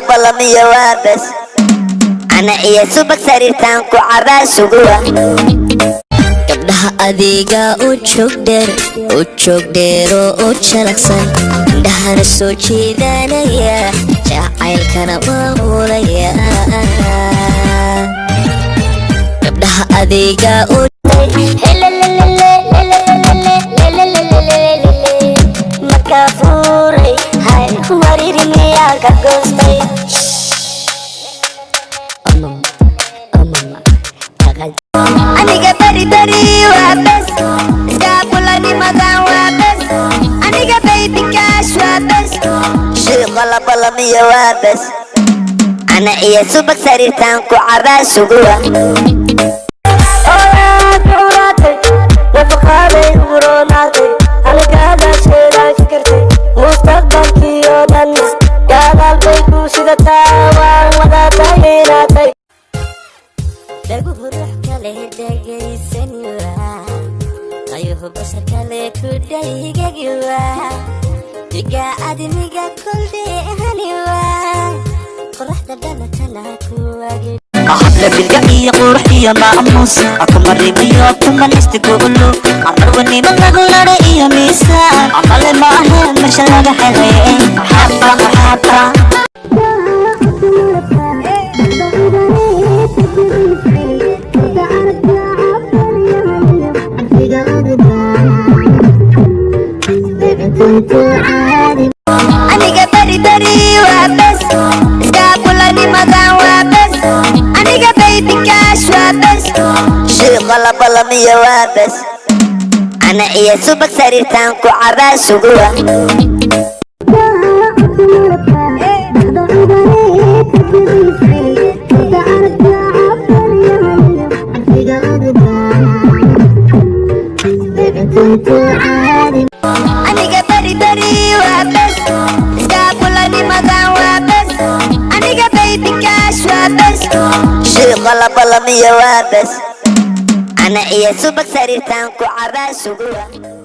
balamiyo waa bes ana iyo subag sariirtaan ku cabaasuguwa gabdhaha adiga u joog dheer oo jalaqsan indhahana soo jiidanaya jacaylkana maamulaya gabdhaha adiga u makafuuray hay waririmiyaa ka goostay aniga bari waa bes iskaabulanimadan waa bes aniga baby cash waa bes shiiqa la balamiyo waa bes ana iyo subag sariirtaan ku cabaasuguwa nafaqaaday uronaatay anigaada sheedaa ka kartay mustaqbalkiyo dhan gaadaal bay ku sidataa waan wada taageeraatay dhagu ruux kale dhegaysanwa qayuhu bashar kale ku dhaygagiwa diga adimiga koldheehaniwa qoraxda dhalatana kuwagi أحلى بالقعية قرحية مأموس أكو مريبية أكو منستقولو أمروني بغلق رأي ميسان عمال معهم مش لغا حلين محبة أنيقا بري وابس إسكابولاني مدان وابس أنيقا بيبي كاش وابس شيقا لبلمية وابس أنا إيا سوبك سريرتان كو عباسوغوا أنيقا بري وابس إسكابولاني مدان وابس أنيقا بيبي كاش وابس شيقا لبلمية وابس أنا إيا سوبك سريرتان كو عباسوغوا